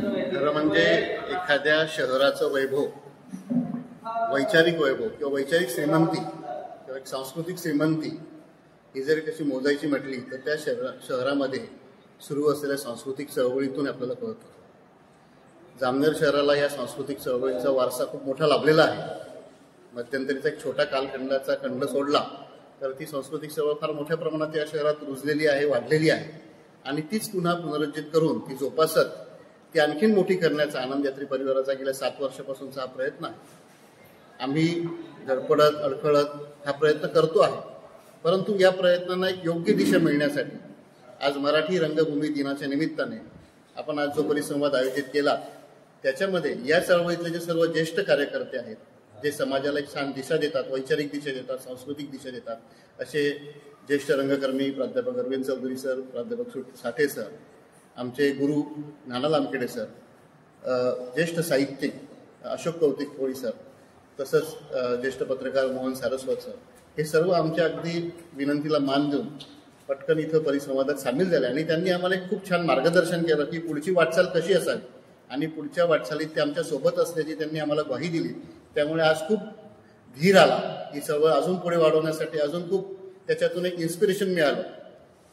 खरं म्हणजे एखाद्या शहराचं वैभव, वैचारिक वैभव किंवा वैचारिक श्रीमंती किंवा एक सांस्कृतिक श्रीमंती ही जर कशी मोजायची म्हटली तर त्या शहरामध्ये सुरू असलेल्या सांस्कृतिक चळवळीतून आपल्याला कळतं. जामनेर शहराला या सांस्कृतिक चळवळीचा वारसा खूप मोठा लाभलेला आहे. मध्यंतरीचा एक छोटा कालखंडाचा खंड सोडला तर ती सांस्कृतिक चळवळ फार मोठ्या प्रमाणात या शहरात रुजलेली आहे, वाढलेली आहे आणि तीच पुन्हा पुनरुज्जीत करून ती जोपासत ती आणखीन मोठी करण्याचा आनंद यात्री परिवाराचा गेल्या 7 वर्षापासूनचा हा प्रयत्न आहे. आम्ही धडपडत अडखळत हा प्रयत्न करतो आहे, परंतु या प्रयत्नांना एक योग्य दिशा मिळण्यासाठी आज मराठी रंगभूमी दिनाच्या निमित्ताने आपण आज जो परिसंवाद आयोजित केला त्याच्यामध्ये या चळवळीतले जे सर्व ज्येष्ठ कार्यकर्ते आहेत, जे समाजाला एक छान दिशा देतात, वैचारिक दिशा देतात, सांस्कृतिक दिशा देतात, असे ज्येष्ठ रंगकर्मी प्राध्यापक अरविंद चौधरी सर, प्राध्यापक साठे सर, आमचे गुरु नाना लामखेडे सर, ज्येष्ठ साहित्यिक अशोक कौतिक कोळी सर, तसंच ज्येष्ठ पत्रकार मोहन सारस्वत सर, हे सर्व आमच्या अगदी विनंतीला मान देऊन पटकन इथं परिसंवादात सामील झाले आणि त्यांनी आम्हाला एक खूप छान मार्गदर्शन केलं की पुढची वाटचाल कशी असावी आणि पुढच्या वाटचालीत ते आमच्या सोबत असल्याची त्यांनी आम्हाला ग्वाही दिली. त्यामुळे आज खूप धीर आला ही चळवळ अजून पुढे वाढवण्यासाठी, अजून खूप त्याच्यातून एक इन्स्पिरेशन मिळालं.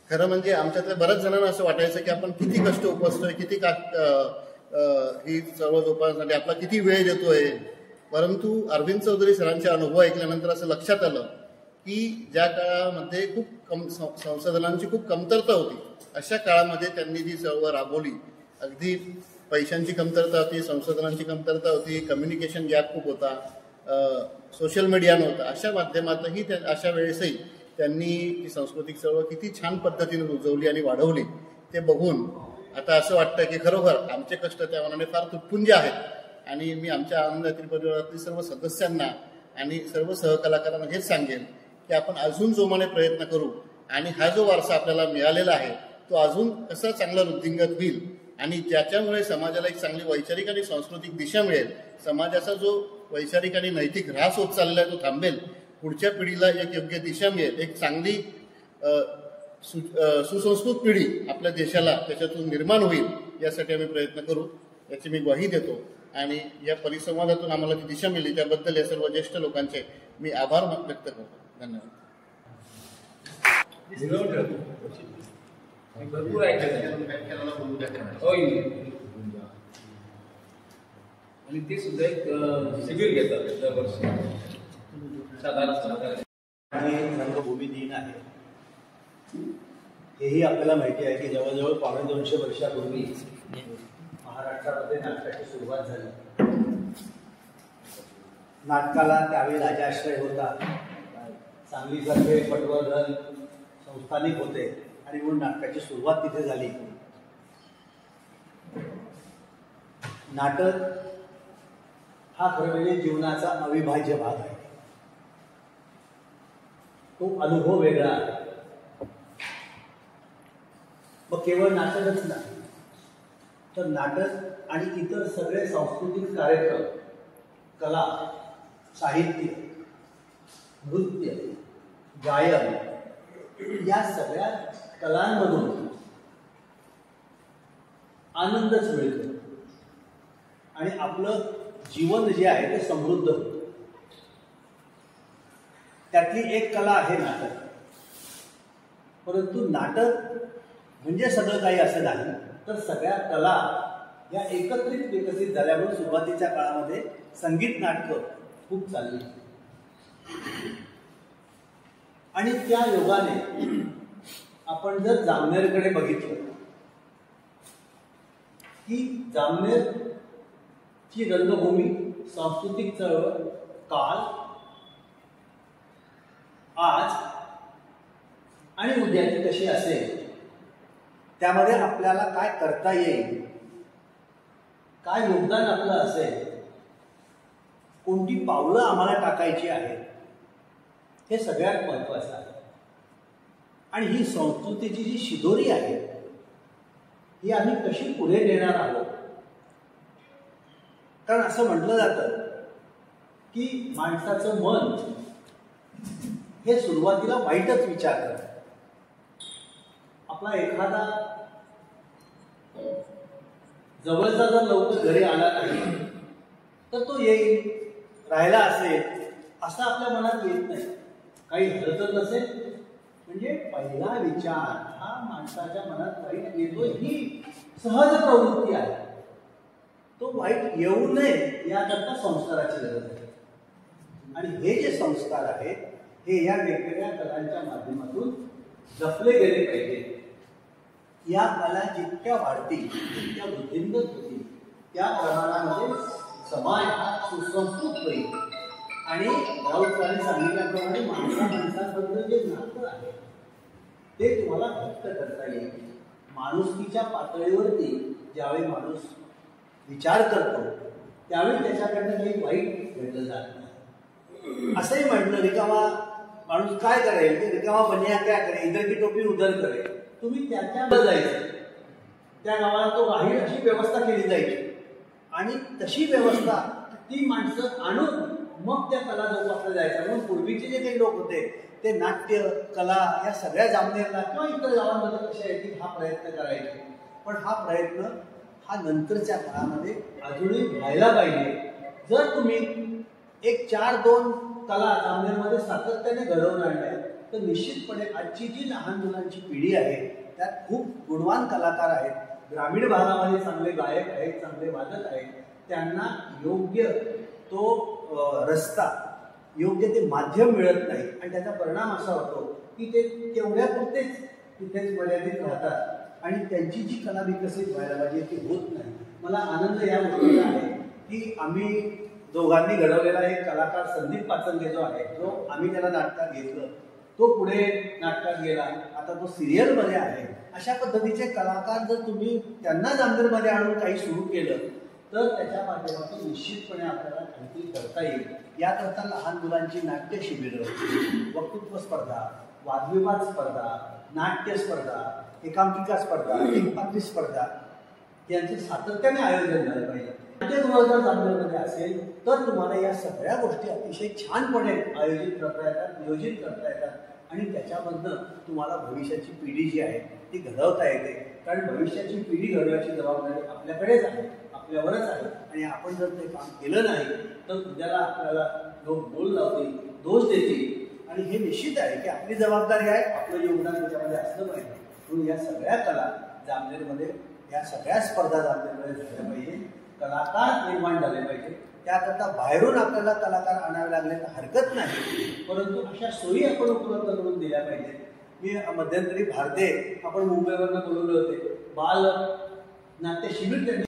खरं म्हणजे आमच्यातल्या बऱ्याच जणांना असं वाटायचं की आपण किती कष्ट उपसतोय, किती ही चळवळ जोपासण्यासाठी आपला किती वेळ देतोय, परंतु अरविंद चौधरी सरांचे अनुभव ऐकल्यानंतर असं लक्षात आलं की ज्या काळामध्ये खूप संसाधनांची खूप कमतरता होती अशा काळामध्ये त्यांनी जी चळवळ राबवली, अगदी पैशांची कमतरता होती, संसाधनांची कमतरता होती, कम्युनिकेशन गॅप खूप होता, सोशल मीडिया नव्हता, अशा माध्यमातही अशा वेळेसही त्यांनी ती सांस्कृतिक चळवळ किती छान पद्धतीने रुजवली आणि वाढवली ते बघून आता असं वाटतं की खरोखर आमचे कष्ट त्या मनाने फार तुटपुंजे आहेत. आणि मी आमच्या आनंद यात्री परिवारातील सर्व सदस्यांना आणि सर्व सहकलाकारांना हेच सांगेन की आपण अजून जोमाने प्रयत्न करू आणि हा जो वारसा आपल्याला मिळालेला आहे तो अजून कसा चांगला वृद्धिंगत होईल आणि ज्याच्यामुळे समाजाला एक चांगली वैचारिक आणि सांस्कृतिक दिशा मिळेल, समाजाचा जो वैचारिक आणि नैतिक ऱ्हास होत चाललेला आहे तो थांबेल, पुढच्या पिढीला एक योग्य दिशा मिळेल, एक चांगली सुसंस्कृत पिढी आपल्या देशाला त्याच्यातून निर्माण होईल, यासाठी आम्ही प्रयत्न करू याची मी ग्वाही देतो. आणि या परिसंवादातून आम्हाला जी दिशा मिळाली त्याबद्दल या सर्व ज्येष्ठ लोकांचे मी आभार व्यक्त करतो. धन्यवाद. भरपूर आणि ते सुद्धा एक शिबिर घेतात दरवर्षी साधारण. रंगभूमी दिन आहे हेही आपल्याला माहिती आहे की जवळजवळ 250 वर्षापूर्वी महाराष्ट्रामध्ये नाटकाची सुरुवात झाली. नाटकाला त्यावेळी राजाश्रय होता, सांगलीसारखे पटवर्धन संस्थानिक होते आणि म्हणून नाटकाची सुरुवात तिथे झाली. नाटक हा खरं म्हणजे जीवनाचा अविभाज्य भाग आहे. तो अनुभव वेगळा आहे. मग केवळ नाटकच नाही तर नाटक आणि इतर सगळे सांस्कृतिक कार्यक्रम, कला, साहित्य, नृत्य, गायन या सगळ्या कलांमधून आनंदच मिळतो आणि आपलं जीवन जे आहे ते समृद्ध होतं. त्यातली एक कला आहे नाटक. परंतु नाटक म्हणजे सगळं काही असं नाही, तर सगळ्या कला या एकत्रित विकसित झाल्यामुळे सुरुवातीच्या काळामध्ये संगीत नाटकं खूप चालली आणि त्या योगाने आपण जर जामनेरकडे बघितलं की जामनेरची रंगभूमी सांस्कृतिक चळवळ काल, आज आणि उद्याची कशी असेल, त्यामध्ये आपल्याला काय करता येईल, काय योगदान आपलं असेल, कोणती पावलं आम्हाला टाकायची आहेत, हे सगळ्यात महत्त्वाचं आहे. आणि ही संस्कृतीची जी शिदोरी आहे ही आम्ही कशी पुढे नेणार आहोत. कारण असं म्हटलं जातं की माणसाचं मन हे सुरुवातीला वाईटच विचार करतं. आपला एखादा जवळचा जर लवकर घरी आला नाही तर तो येईल, राहिला असेल असं आपल्या मनात येत नाही. काही हरकत नसेल म्हणजे पहिला विचार हा माणसाच्या मनात वाईट येतो ही सहज प्रवृत्ती आहे. तो वाईट येऊ नये याकरता संस्काराची गरज आहे. आणि हे जे संस्कार आहेत हे या वेगवेगळ्या कलांच्या माध्यमातून जपले गेले पाहिजे. या कला जितक्या वाढतील तितक्या वृद्धिंगत होतील, त्या प्रमाणामध्ये समाज हा सुसंस्कृत होईल. आणि राऊतांनी सांगितल्याप्रमाणे माणसाबद्दल जे नातं आहे ते तुम्हाला घट्ट करता येईल. माणुसकीच्या पातळीवरती ज्यावेळी माणूस विचार करतो त्यावेळी त्याच्याकडनं काही वाईट भेटलं जात नाही. असंही म्हटलं रिकामा माणूस काय करेल, ते रिकामा बनिया काय करेल, इधर की टोपी उधर करेल. तुम्ही त्याच्या जायचं, त्या गावाला तो राहील अशी व्यवस्था केली जायची. आणि तशी व्यवस्था ती माणसं आणून मग त्या कला जोपासल्या जायच्या. म्हणून पूर्वीचे जे काही लोक होते ते नाट्य कला या सगळ्या जामनेरला किंवा इतर गावांमध्ये कशा आहे की हा प्रयत्न करायचे. पण हा प्रयत्न हा नंतरच्या काळामध्ये अजूनही व्हायला पाहिजे. जर तुम्ही एक 4-2 कला जामनेरमध्ये सातत्याने घडवून आणल्या तर निश्चितपणे आजची जी लहान मुलांची पिढी आहे त्यात खूप गुणवान कलाकार आहेत. ग्रामीण भागामध्ये चांगले गायक आहेत, चांगले वादक आहेत. त्यांना योग्य तो रस्ता, योग्य ते माध्यम मिळत नाही आणि त्याचा परिणाम असा होतो की ते तेवढ्यापुरतेच तिथेच मर्यादित राहतात आणि त्यांची जी कला विकसित व्हायला पाहिजे ती होत नाही. मला आनंद या गोष्टीचा आहे की आम्ही दोघांनी घडवलेला एक कलाकार संदीप पाचंगे जो आहे, जो आम्ही त्याला नाटकात घेतलं, तो पुढे नाटकात गेला, आता तो सिरियलमध्ये आहे. अशा पद्धतीचे कलाकार जर तुम्ही त्यांना जामनेरमध्ये आणून काही सुरू केलं तर त्याच्या माध्यमातून निश्चितपणे आपल्याला काहीतरी करता येईल. याकरता लहान मुलांची नाट्य शिबिरं, वक्तृत्व स्पर्धा, वादविवाद स्पर्धा, नाट्य स्पर्धा, एकांकिका स्पर्धा, एकपात्री स्पर्धा यांचं सातत्याने आयोजन झालं पाहिजे. नाट्यगृह जर जामनेरमध्ये असेल तर तुम्हाला या सगळ्या गोष्टी अतिशय छानपणे आयोजित करता येतात, नियोजित करता येतात आणि त्याच्यामधनं तुम्हाला भविष्याची पिढी जी आहे ती घडवता येते. कारण भविष्याची पिढी घडवायची जबाबदारी आपल्याकडेच आहे, आपल्यावरच आहे. आणि आपण जर ते काम केलं नाही तर उद्याला आपल्याला लोक बोल लावतील, दोष देतील आणि हे निश्चित आहे की आपली जबाबदारी आहे, आपलं योगदान त्याच्यामध्ये असलं पाहिजे. म्हणून या सगळ्या कला जामनेरमध्ये, या सगळ्या स्पर्धा जामनेरमध्ये झाल्या पाहिजे, कलाकार निर्माण झाले पाहिजे. त्याकरता बाहेरून आपल्याला कलाकार आणावे लागले तर हरकत नाही, परंतु अशा सोयी आपण उपलब्ध करून दिल्या पाहिजेत. मी मध्यंतरी भारते आपण मुंबईवरनं बोलवले होते, बाल नाट्य शिबिर त्यांनी